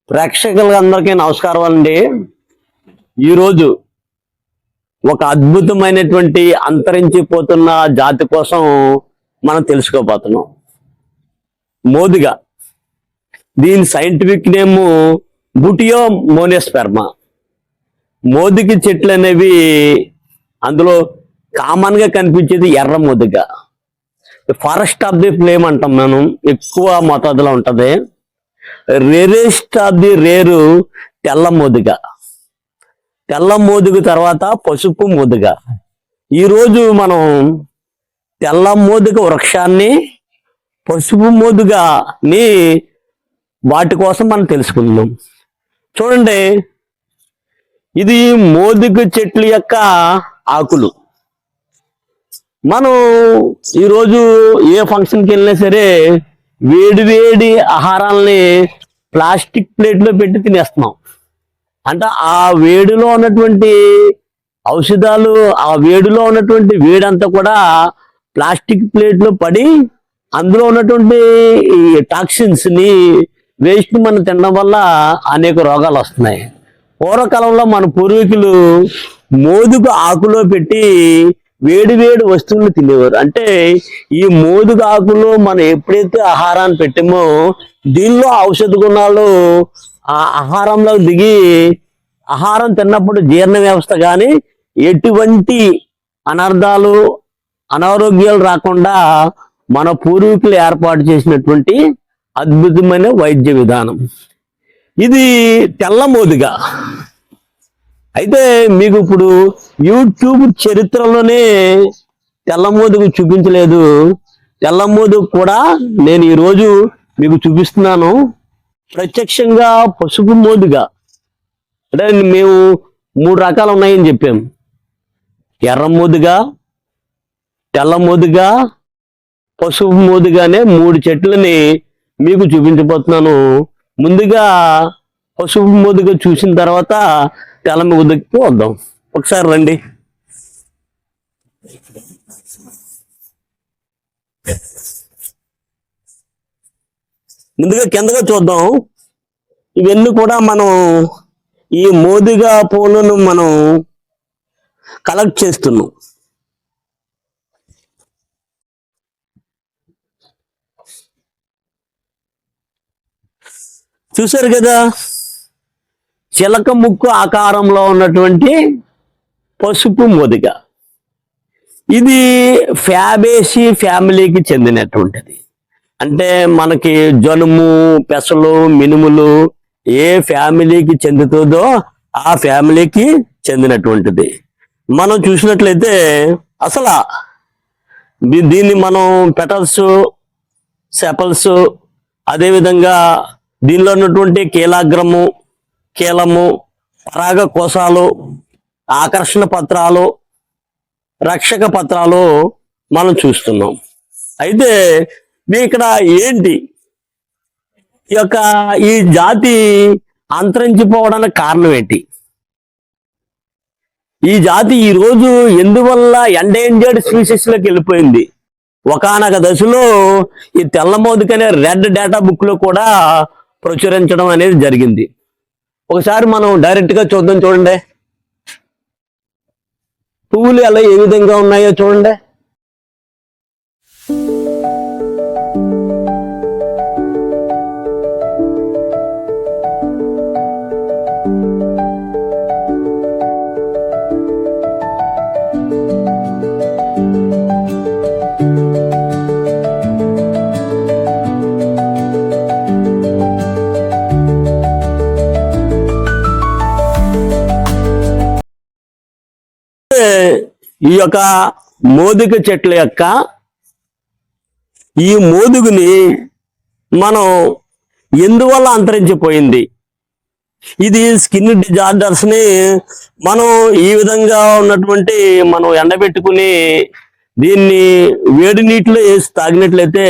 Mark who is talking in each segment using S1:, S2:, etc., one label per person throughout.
S1: ప్రేక్షకులందరికీ నమస్కారం అండి. ఈరోజు ఒక అద్భుతమైనటువంటి అంతరించిపోతున్న జాతి కోసం మనం తెలుసుకోబోతున్నాం. మోదుగా, దీని సైంటిఫిక్ నేమ్ బుటియో మోనోస్పెర్మా. మోదుగ చెట్లు అనేవి అందులో కామన్ గా కనిపించేది ఎర్ర మోదుగ. ఫారెస్ట్ ఆఫ్ ది ఫ్లేమ్ అంటాం మనం, ఎక్కువ మోతాదులో ఉంటది. రేరెస్ట్ ఆఫ్ ది రేరు తెల్ల మోదుగ. తెల్ల మోదుగ తర్వాత పసుపు మోదుగ. ఈరోజు మనం తెల్ల మోదుగ వృక్షాన్ని, పసుపు మోదుగని వాటి కోసం మనం తెలుసుకుందాం. చూడండి, ఇది మోదుగ చెట్ల యొక్క ఆకులు. మనం ఈరోజు ఏ ఫంక్షన్కి వెళ్ళినా సరే వేడి వేడి ఆహారాలని ప్లాస్టిక్ ప్లేట్లో పెట్టి తినేస్తున్నాం. అంటే ఆ వేడిలో ఉన్నటువంటి ఔషధాలు, ఆ వేడిలో ఉన్నటువంటి వేడంతా కూడా ప్లాస్టిక్ ప్లేట్లో పడి అందులో ఉన్నటువంటి టాక్సిన్స్ ని, వేస్ట్ మనం తినడం వల్ల అనేక రోగాలు వస్తున్నాయి. పూర్వకాలంలో మన పూర్వీకులు మోదుగ ఆకులో పెట్టి వేడి వేడి వస్తువులు తినేవారు. అంటే ఈ మోదుగ ఆకులో మనం ఎప్పుడైతే ఆహారాన్ని పెట్టామో దీనిలో ఔషధ గుణాలు ఆ ఆహారంలో దిగి ఆహారం తిన్నప్పుడు జీర్ణ వ్యవస్థ కానీ ఎటువంటి అనర్థాలు, అనారోగ్యాలు రాకుండా మన పూర్వీకులు ఏర్పాటు చేసినటువంటి అద్భుతమైన వైద్య విధానం ఇది తెల్ల మోదుగ. అయితే మీకు ఇప్పుడు యూట్యూబ్ చరిత్రలోనే తెల్ల మోదుగ చూపించలేదు. తెల్ల మోదుగ కూడా నేను ఈరోజు మీకు చూపిస్తున్నాను. ప్రత్యక్షంగా పసుపు మోదుగ అంటే మేము 3 రకాలు ఉన్నాయని చెప్పాము. ఎర్ర మోదుగ, తెల్ల మోదుగ, పసుపు మోదుగ అనే 3 చెట్లని మీకు చూపించబోతున్నాను. ముందుగా పసుపు మోదుగ చూసిన తర్వాత తెల్ల మోదుగకి వద్దాం. ఒకసారి రండి. ముందుగా కిందగా చూద్దాం. ఇవన్నీ కూడా మనం ఈ మోదుగ పూలను మనం కలెక్ట్ చేస్తున్నాం. చూశారు కదా, చిలక ముక్కు ఆకారంలో ఉన్నటువంటి పసుపు మోదుగ. ఇది ఫ్యాబేసి ఫ్యామిలీకి చెందినటువంటిది. అంటే మనకి జనుము, పెసలు, మినుములు ఏ ఫ్యామిలీకి చెందుతుందో ఆ ఫ్యామిలీకి చెందినటువంటిది. మనం చూసినట్లయితే అసలు దీన్ని మనం పెటల్స్, సెపల్స్, అదేవిధంగా దీనిలో ఉన్నటువంటి కీలాగ్రము, కీలము, పరాగ కోశాలు, ఆకర్షణ పత్రాలు, రక్షక పత్రాలు మనం చూస్తున్నాం. అయితే ఇక్కడ ఏంటి ఈ జాతి అంతరించిపోవడానికి కారణం ఏంటి? ఈ జాతి ఈరోజు ఎందువల్ల ఎండేంజర్డ్ స్పీసీస్ లోకి వెళ్ళిపోయింది? ఒకానొక దశలో ఈ తెల్ల మోదుగ అనే రెడ్ డేటా బుక్ లో కూడా ప్రచురించడం అనేది జరిగింది. ఒకసారి మనం డైరెక్ట్ గా చూద్దాం. చూడండి, పువ్వులు ఎలా ఏ విధంగా ఉన్నాయో చూడండి. ఈ యొక్క మోదుగ చెట్ల యొక్క ఈ మోదుగుని మనం ఎందువల్ల అంతరించిపోయింది? ఇది స్కిన్ డిజార్డర్స్ ని మనం ఈ విధంగా ఉన్నటువంటి మనం ఎండబెట్టుకుని దీన్ని వేడి నీటిలో వేసి తాగినట్లయితే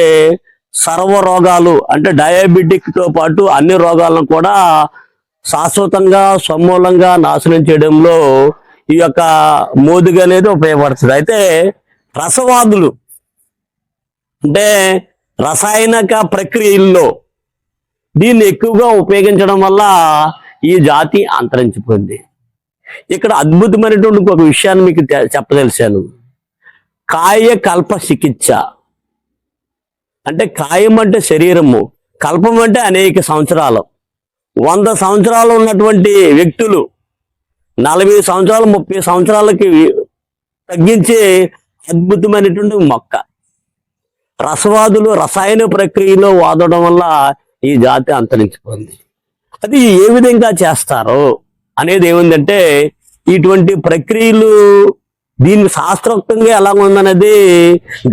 S1: సర్వ రోగాలు అంటే డయాబెటిక్ తో పాటు అన్ని రోగాలను కూడా శాశ్వతంగా సమూలంగా నాశనం చేయడంలో ఈ యొక్క మోదుగ అనేది ఉపయోగపడుతుంది. అయితే రసవాదులు అంటే రసాయనిక ప్రక్రియల్లో దీన్ని ఎక్కువగా ఉపయోగించడం వల్ల ఈ జాతి అంతరించిపోయింది. ఇక్కడ అద్భుతమైనటువంటి ఒక విషయాన్ని మీకు చెప్పదలిచాను. కాయ కల్ప చికిత్స అంటే కాయం అంటే శరీరము, కల్పం అంటే అనేక సంవత్సరాలు. 100 సంవత్సరాలు ఉన్నటువంటి వ్యక్తులు 40 సంవత్సరాలు 30 సంవత్సరాలకి తగ్గించే అద్భుతమైనటువంటి మొక్క. రసవాదులు రసాయన ప్రక్రియలో వాడడం వల్ల ఈ జాతి అంతరించిపోయింది. అది ఏ విధంగా చేస్తారో అనేది ఏముందంటే, ఇటువంటి ప్రక్రియలు దీనికి శాస్త్రోక్తంగా ఎలా ఉందనేది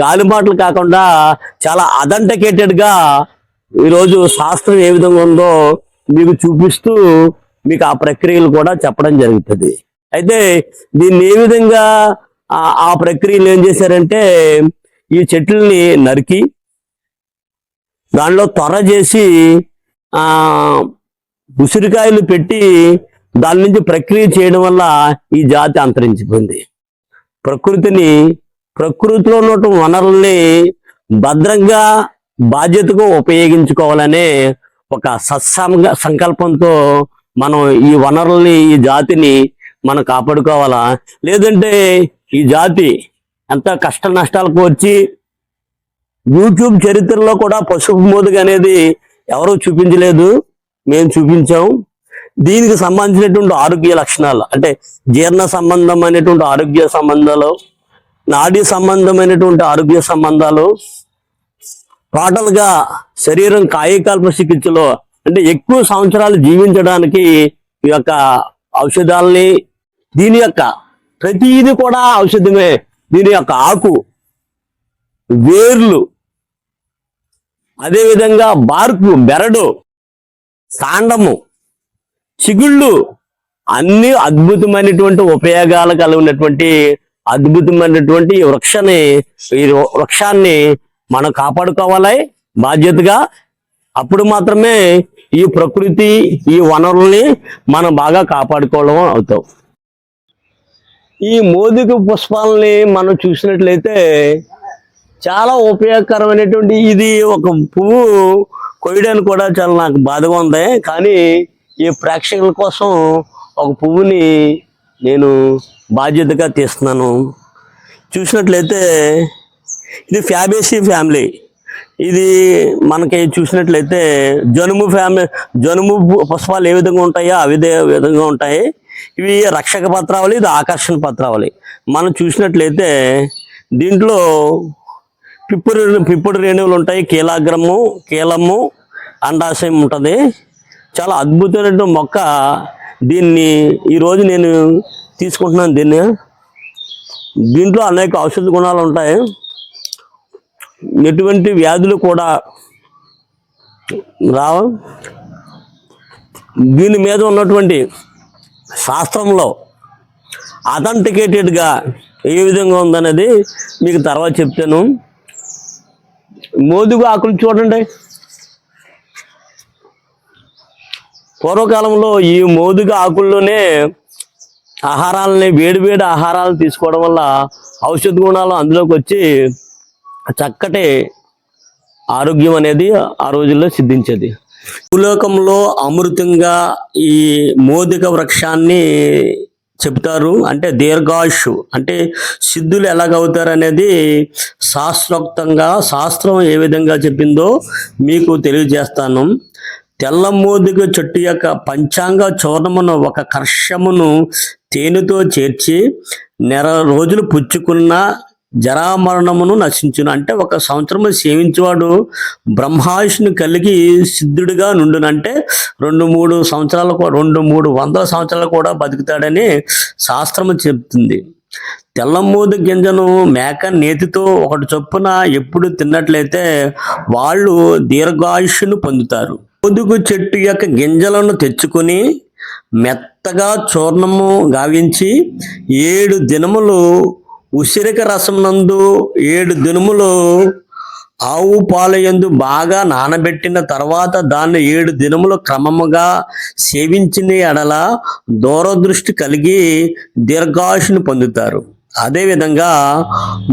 S1: గాలిమాటలు కాకుండా చాలా అథెంటికేటెడ్ గా ఈరోజు శాస్త్రం ఏ విధంగా ఉందో మీకు చూపిస్తూ మీకు ఆ ప్రక్రియలు కూడా చెప్పడం జరుగుతుంది. అయితే దీన్ని ఏ విధంగా ఆ ప్రక్రియలు ఏం చేశారంటే, ఈ చెట్లని నరికి దానిలో త్వర చేసి ఉసిరికాయలు పెట్టి దాని నుంచి ప్రక్రియ చేయడం వల్ల ఈ జాతి అంతరించిపోయింది. ప్రకృతిలో ఉన్న వనరుల్ని భద్రంగా బాధ్యతగా ఉపయోగించుకోవాలనే ఒక సంకల్పంతో మనం ఈ వనరుల్ని ఈ జాతిని మనం కాపాడుకోవాలా. లేదంటే ఈ జాతి ఎంత కష్ట నష్టాలకు వచ్చి యూట్యూబ్ చరిత్రలో కూడా పసుపు మోదుగ అనేది ఎవరూ చూపించలేదు, మేము చూపించాం. దీనికి సంబంధించినటువంటి ఆరోగ్య లక్షణాలు అంటే జీర్ణ సంబంధమైనటువంటి ఆరోగ్య సంబంధాలు, నాడీ సంబంధమైనటువంటి ఆరోగ్య సంబంధాలు, టోటల్ గా శరీరం కాయకల్ప చికిత్సలో అంటే ఎక్కువ సంవత్సరాలు జీవించడానికి ఈ యొక్క ఔషధాలని, దీని యొక్క ప్రతిదీ కూడా ఔషధమే. దీని యొక్క ఆకు, వేర్లు, అదేవిధంగా బార్కు, బెరడు, కాండము, చిగుళ్ళు అన్ని అద్భుతమైనటువంటి ఉపయోగాలు కలిగినటువంటి అద్భుతమైనటువంటి ఈ వృక్షాన్ని మనం కాపాడుకోవాలి బాధ్యతగా. అప్పుడు మాత్రమే ఈ ప్రకృతి ఈ వనరుల్ని మనం బాగా కాపాడుకోవడం అవుతాం. ఈ మోదుగ పుష్పాలని మనం చూసినట్లయితే చాలా ఉపయోగకరమైనటువంటి, ఇది ఒక పువ్వు కొయ్యడానికి కూడా చాలా నాకు బాధగా ఉంది. కానీ ఈ ప్రేక్షకుల కోసం ఒక పువ్వుని నేను బాధ్యతగా తీస్తున్నాను. చూసినట్లయితే ఇది ఫ్యాబేసి ఫ్యామిలీ. ఇది మనకి చూసినట్లయితే జనుము పుష్పాలు ఏ విధంగా ఉంటాయో అదే విధంగా ఉంటాయి. ఇవి రక్షక పత్రావళి, ఇది ఆకర్షణ పత్రావళి. మనం చూసినట్లయితే దీంట్లో పిప్పుడు రేణువులు ఉంటాయి, కీలము, అండాశయం ఉంటుంది. చాలా అద్భుతమైన మొక్క. దీన్ని ఈరోజు నేను తీసుకుంటున్నాను. దీంట్లో అనేక ఔషధ గుణాలు ఉంటాయి. ఎటువంటి వ్యాధులు కూడా రావు. దీని మీద ఉన్నటువంటి శాస్త్రంలో అథెంటికేటెడ్గా ఏ విధంగా ఉందనేది మీకు తర్వాత చెప్తాను. మోదుగ ఆకులు చూడండి. పూర్వకాలంలో ఈ మోదుగ ఆకుల్లోనే వేడి ఆహారాలను తీసుకోవడం వల్ల ఔషధ గుణాలు అందులోకి వచ్చి చక్కటి ఆరోగ్యం అనేది ఆ రోజుల్లో సిద్ధించేది. భూలోకంలో అమృతంగా ఈ మోదుగ వృక్షాన్ని చెప్తారు. అంటే దీర్ఘాయుషు అంటే సిద్ధులు ఎలాగవుతారు అనేది శాస్త్రోక్తంగా శాస్త్రం ఏ విధంగా చెప్పిందో మీకు తెలియజేస్తాను. తెల్ల మోదుగ చెట్టు యొక్క పంచాంగ చూర్ణమును ఒక కర్షమును తేనెతో చేర్చి నెల రోజులు పుచ్చుకున్న జరామరణమును నశించును. అంటే 1 సంవత్సరము సేవించేవాడు బ్రహ్మాయుష్ను కలిగి సిద్ధుడిగా నుండునంటే 200 సంవత్సరాలు కూడా బతుకుతాడని శాస్త్రము చెప్తుంది. తెల్లమోదు గింజను మేక నేతితో 1 చొప్పున ఎప్పుడు తిన్నట్లయితే వాళ్ళు దీర్ఘాయుష్ను పొందుతారు. మోదుగు చెట్టు యొక్క గింజలను తెచ్చుకొని మెత్తగా చూర్ణము గావించి 7 దినములు ఉసిరిక రసం నందు 7 దినములు ఆవు పాలయందు బాగా నానబెట్టిన తర్వాత దాన్ని 7 దినములు క్రమముగా సేవించిన ఎడల దూరదృష్టి కలిగి దీర్ఘాయుష్ను పొందుతారు. అదేవిధంగా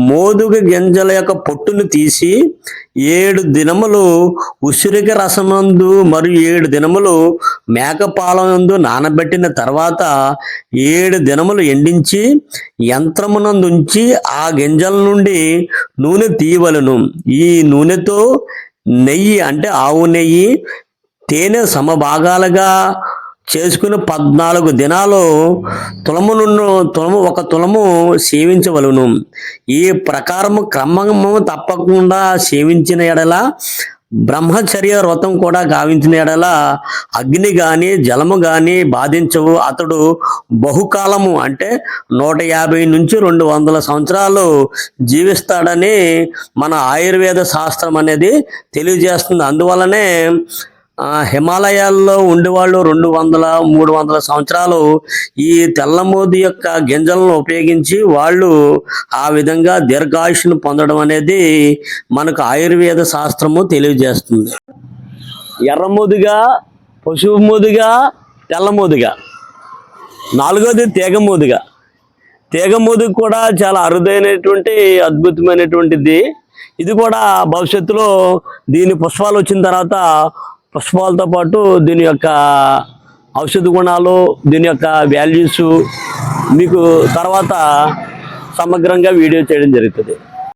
S1: మోదుగ గింజల యొక్క పొట్టును తీసి 7 దినములు ఉసిరిక రసమందు మరియు 7 దినములు మేకపాలనందు నానబెట్టిన తర్వాత 7 దినములు ఎండించి యంత్రమునందుంచి ఆ గింజల నుండి నూనె తీయవలెను. ఈ నూనెతో నెయ్యి అంటే ఆవు నెయ్యి, తేనె సమభాగాలుగా చేసుకుని 14 దినాలు ఒక తులము సేవించవలను. ఈ ప్రకారము క్రమము తప్పకుండా సేవించిన ఎడల, బ్రహ్మచర్య వ్రతం కూడా గావించిన ఎడల అగ్ని గాని జలము గాని బాధించవు. అతడు బహుకాలము అంటే 150 నుంచి 200 సంవత్సరాలు జీవిస్తాడని మన ఆయుర్వేద శాస్త్రం అనేది తెలియజేస్తుంది. అందువలనే హిమాలయాల్లో ఉండేవాళ్ళు 200-300 సంవత్సరాలు ఈ తెల్లమోది యొక్క గింజలను ఉపయోగించి వాళ్ళు ఆ విధంగా దీర్ఘాయుష్ను పొందడం అనేది మనకు ఆయుర్వేద శాస్త్రము తెలియజేస్తుంది. ఎర్రమోదుగా, పశువు మోదుగా, తెల్లమోదుగా. 4వది తీగమోదుగా. తీగమోదుగు కూడా చాలా అరుదైనటువంటి అద్భుతమైనటువంటిది. ఇది కూడా భవిష్యత్తులో దీని పుష్పాలు వచ్చిన తర్వాత పుష్పాలతో పాటు దీని యొక్క ఔషధ గుణాలు, దీని యొక్క వాల్యూస్ మీకు తర్వాత సమగ్రంగా వీడియో చేయడం జరుగుతుంది.